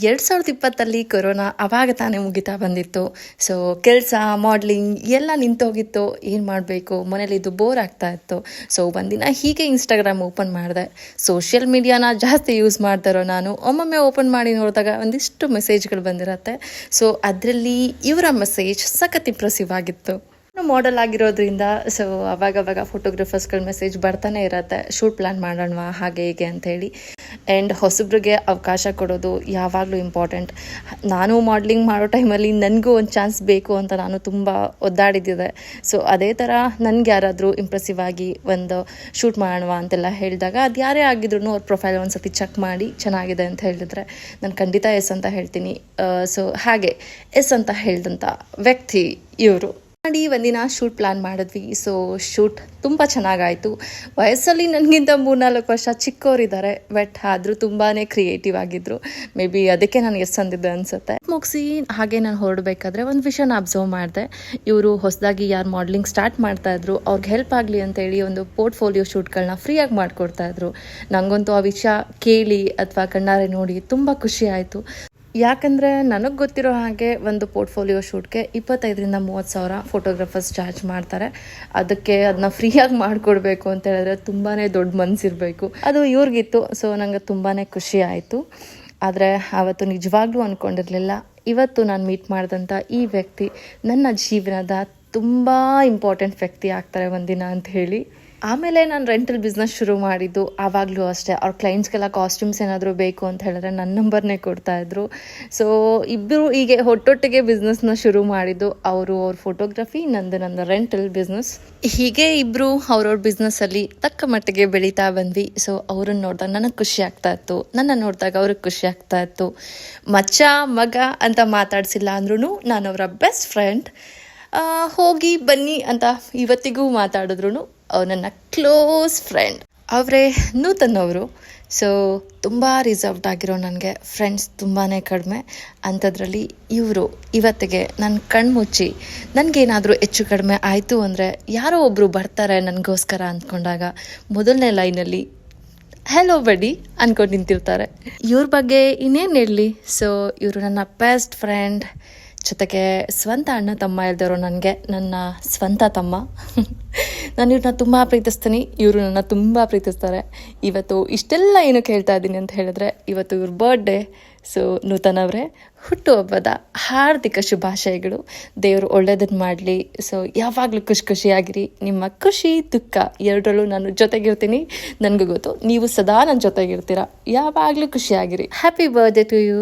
2020 corona ಆವಾಗ ತಾನೇ ಮುಗಿತಾ ಬಂದಿತ್ತು. ಸೊ ಕೆಲಸ ಮಾಡ್ಲಿಂಗ್ ಎಲ್ಲ ನಿಂತೋಗಿತ್ತು. ಏನು ಮಾಡಬೇಕು, ಮನೇಲಿದ್ದು ಬೋರ್ ಆಗ್ತಾ ಇತ್ತು. ಸೊ ಒಂದಿನ ಹೀಗೆ ಇನ್ಸ್ಟಾಗ್ರಾಮ್ ಓಪನ್ ಮಾಡಿದೆ. ಸೋಷಿಯಲ್ ಮೀಡಿಯಾನ ಜಾಸ್ತಿ ಯೂಸ್ ಮಾಡ್ತಾರೋ ನಾನು ಒಮ್ಮೊಮ್ಮೆ ಓಪನ್ ಮಾಡಿ ನೋಡಿದಾಗ ಒಂದಿಷ್ಟು ಮೆಸೇಜ್ಗಳು ಬಂದಿರತ್ತೆ. ಸೊ ಅದರಲ್ಲಿ ಇವರ ಮೆಸೇಜ್ ಸಖತ್ ಇಂಪ್ರೆಸಿವ್ ಆಗಿತ್ತು. ಮಾಡೆಲ್ ಆಗಿರೋದ್ರಿಂದ ಸೊ ಅವಾಗವಾಗ ಫೋಟೋಗ್ರಫರ್ಸ್ಗಳ ಮೆಸೇಜ್ ಬರ್ತಾನೆ ಇರತ್ತೆ, ಶೂಟ್ ಪ್ಲ್ಯಾನ್ ಮಾಡೋಣವಾ ಹಾಗೆ ಹೀಗೆ ಅಂಥೇಳಿ. ಆ್ಯಂಡ್ ಹೊಸಬ್ರಿಗೆ ಅವಕಾಶ ಕೊಡೋದು ಯಾವಾಗಲೂ ಇಂಪಾರ್ಟೆಂಟ್. ನಾನು ಮಾಡ್ಲಿಂಗ್ ಮಾಡೋ ಟೈಮಲ್ಲಿ ನನಗೂ ಒಂದು ಚಾನ್ಸ್ ಬೇಕು ಅಂತ ನಾನು ತುಂಬ ಒದ್ದಾಡಿದ್ದಿದೆ. ಸೊ ಅದೇ ಥರ ನನಗೆ ಯಾರಾದರೂ ಇಂಪ್ರೆಸಿವ್ ಆಗಿ ಒಂದು ಶೂಟ್ ಮಾಡೋಣವಾ ಅಂತೆಲ್ಲ ಹೇಳಿದಾಗ ಅದು ಯಾರೇ ಆಗಿದ್ರು ಅವ್ರ ಪ್ರೊಫೈಲ್ ಒಂದು ಸತಿ ಚೆಕ್ ಮಾಡಿ ಚೆನ್ನಾಗಿದೆ ಅಂತ ಹೇಳಿದ್ರೆ ನಾನು ಖಂಡಿತ ಎಸ್ ಅಂತ ಹೇಳ್ತೀನಿ. ಸೊ ಹಾಗೆ ಎಸ್ ಅಂತ ಹೇಳಿದಂಥ ವ್ಯಕ್ತಿ ಇವರು. ಮಾಡಿ ಒಂದಿನ ಶೂಟ್ ಪ್ಲ್ಯಾನ್ ಮಾಡಿದ್ವಿ. ಸೊ ಶೂಟ್ ತುಂಬ ಚೆನ್ನಾಗಾಯಿತು. ವಯಸ್ಸಲ್ಲಿ ನನಗಿಂತ 3-4 ವರ್ಷ ಚಿಕ್ಕವರಿದ್ದಾರೆ, ಬಟ್ ಆದರೂ ತುಂಬಾ ಕ್ರಿಯೇಟಿವ್ ಆಗಿದ್ದರು. ಮೇ ಬಿ ಅದಕ್ಕೆ ನನಗೆ ಎಸ್ ಅಂದಿದ್ದೆ ಅನಿಸುತ್ತೆ. ಮುಗಿಸಿ ಹಾಗೆ ನಾನು ಹೊರಡಬೇಕಾದ್ರೆ ಒಂದು ವಿಷಯನ ಅಬ್ಸರ್ವ್ ಮಾಡಿದೆ. ಇವರು ಹೊಸದಾಗಿ ಯಾರು ಮಾಡ್ಲಿಂಗ್ ಸ್ಟಾರ್ಟ್ ಮಾಡ್ತಾಯಿದ್ರು ಅವ್ರಿಗೆ ಹೆಲ್ಪ್ ಆಗಲಿ ಅಂತೇಳಿ ಒಂದು ಪೋರ್ಟ್ಫೋಲಿಯೋ ಶೂಟ್ಗಳನ್ನ ಫ್ರೀಯಾಗಿ ಮಾಡಿಕೊಡ್ತಾಯಿದ್ರು. ನನಗಂತೂ ಆ ವಿಷಯ ಕೇಳಿ ಅಥವಾ ಕಣ್ಣಾರೆ ನೋಡಿ ತುಂಬ ಖುಷಿ ಆಯಿತು. ಯಾಕಂದರೆ ನನಗೆ ಗೊತ್ತಿರೋ ಹಾಗೆ ಒಂದು ಪೋರ್ಟ್ಫೋಲಿಯೋ ಶೂಟ್ಗೆ 25,000-30,000 ಸಾವಿರ ಫೋಟೋಗ್ರಫರ್ಸ್ ಚಾರ್ಜ್ ಮಾಡ್ತಾರೆ. ಅದಕ್ಕೆ ಅದನ್ನ ಫ್ರೀಯಾಗಿ ಮಾಡಿಕೊಡ್ಬೇಕು ಅಂತ ಹೇಳಿದ್ರೆ ತುಂಬಾ ದೊಡ್ಡ ಮನಸ್ಸಿರಬೇಕು. ಅದು ಇವ್ರಿಗಿತ್ತು. ಸೊ ನನಗೆ ತುಂಬಾ ಖುಷಿ ಆಯಿತು. ಆದರೆ ಆವತ್ತು ನಿಜವಾಗ್ಲೂ ಅಂದ್ಕೊಂಡಿರಲಿಲ್ಲ ಇವತ್ತು ನಾನು ಮೀಟ್ ಮಾಡಿದಂಥ ಈ ವ್ಯಕ್ತಿ ನನ್ನ ಜೀವನದ ತುಂಬ ಇಂಪಾರ್ಟೆಂಟ್ ವ್ಯಕ್ತಿ ಆಗ್ತಾರೆ ಒಂದಿನ ಅಂತ ಹೇಳಿ. ಆಮೇಲೆ ನಾನು ರೆಂಟಲ್ ಬಿಸ್ನೆಸ್ ಶುರು ಮಾಡಿದ್ದು ಆವಾಗಲೂ ಅಷ್ಟೇ. ಅವ್ರ ಕ್ಲೈಂಟ್ಸ್ಗೆಲ್ಲ ಕಾಸ್ಟ್ಯೂಮ್ಸ್ ಏನಾದರೂ ಬೇಕು ಅಂತ ಹೇಳಿದ್ರೆ ನನ್ನ ನಂಬರ್ನೇ ಕೊಡ್ತಾಯಿದ್ರು. ಸೊ ಇಬ್ಬರು ಹೀಗೆ ಒಟ್ಟೊಟ್ಟಿಗೆ ಬಿಸ್ನೆಸ್ನ ಶುರು ಮಾಡಿದ್ದು. ಅವ್ರ ಫೋಟೋಗ್ರಫಿ, ನಂದು ರೆಂಟಲ್ ಬಿಸ್ನೆಸ್. ಹೀಗೆ ಇಬ್ಬರು ಅವ್ರವ್ರ ಬಿಸ್ನೆಸ್ಸಲ್ಲಿ ತಕ್ಕ ಮಟ್ಟಿಗೆ ಬೆಳೀತಾ ಬಂದ್ವಿ. ಸೊ ಅವ್ರನ್ನ ನೋಡಿದಾಗ ನನಗೆ ಖುಷಿ ಆಗ್ತಾ ಇತ್ತು, ನನ್ನ ನೋಡಿದಾಗ ಅವ್ರಿಗೆ ಖುಷಿ ಆಗ್ತಾ ಇತ್ತು. ಮಚ್ಚ ಮಗ ಅಂತ ಮಾತಾಡ್ಸಿಲ್ಲ ಅಂದ್ರೂ ನಾನು ಅವರ ಬೆಸ್ಟ್ ಫ್ರೆಂಡ್. ಹೋಗಿ ಬನ್ನಿ ಅಂತ ಇವತ್ತಿಗೂ ಮಾತಾಡಿದ್ರು ನನ್ನ ಕ್ಲೋಸ್ ಫ್ರೆಂಡ್. ಅವರೇ ನೂತನ್ ಅವರು. ಸೊ ತುಂಬ ರಿಸರ್ವ್ಡ್ ಆಗಿರೋ ನನಗೆ ಫ್ರೆಂಡ್ಸ್ ತುಂಬಾ ಕಡಿಮೆ. ಅಂಥದ್ರಲ್ಲಿ ಇವರು ಇವತ್ತಿಗೆ ನನ್ನ ಕಣ್ಮುಚ್ಚಿ ನನಗೇನಾದರೂ ಹೆಚ್ಚು ಕಡಿಮೆ ಆಯಿತು ಅಂದರೆ ಯಾರೋ ಒಬ್ಬರು ಬರ್ತಾರೆ ನನಗೋಸ್ಕರ ಅಂದ್ಕೊಂಡಾಗ ಮೊದಲನೇ ಲೈನಲ್ಲಿ ಹೆಲೋ ಬಡಿ ಅಂದ್ಕೊಂಡು ನಿಂತಿರ್ತಾರೆ. ಇವ್ರ ಬಗ್ಗೆ ಇನ್ನೇನು ಹೇಳಲಿ. ಸೊ ಇವರು ನನ್ನ ಬೆಸ್ಟ್ ಫ್ರೆಂಡ್, ಜೊತೆಗೆ ಸ್ವಂತ ಅಣ್ಣ ತಮ್ಮ ಇಲ್ದಿರೋ ನನಗೆ ನನ್ನ ಸ್ವಂತ ತಮ್ಮ. ನಾನು ಇವ್ರನ್ನ ತುಂಬ ಪ್ರೀತಿಸ್ತೀನಿ, ಇವರು ನನ್ನ ತುಂಬ ಪ್ರೀತಿಸ್ತಾರೆ. ಇವತ್ತು ಇಷ್ಟೆಲ್ಲ ಏನಕ್ಕೆ ಹೇಳ್ತಾ ಇದ್ದೀನಿ ಅಂತ ಹೇಳಿದ್ರೆ ಇವತ್ತು ಇವ್ರ ಬರ್ಡೇ. ಸೊ ನೂತನ್ ಅವರೇ, ಹುಟ್ಟುಹಬ್ಬದ ಹಾರ್ದಿಕ ಶುಭಾಶಯಗಳು. ದೇವರು ಒಳ್ಳೇದನ್ನು ಮಾಡಲಿ. ಸೊ ಯಾವಾಗಲೂ ಖುಷಿಯಾಗಿರಿ. ನಿಮ್ಮ ಖುಷಿ ದುಃಖ ಎರಡರಲ್ಲೂ ನಾನು ಜೊತೆಗಿರ್ತೀನಿ. ನನಗೂ ಗೊತ್ತು ನೀವು ಸದಾ ನನ್ನ ಜೊತೆಗಿರ್ತೀರ. ಯಾವಾಗಲೂ ಖುಷಿಯಾಗಿರಿ. Happy birthday to you.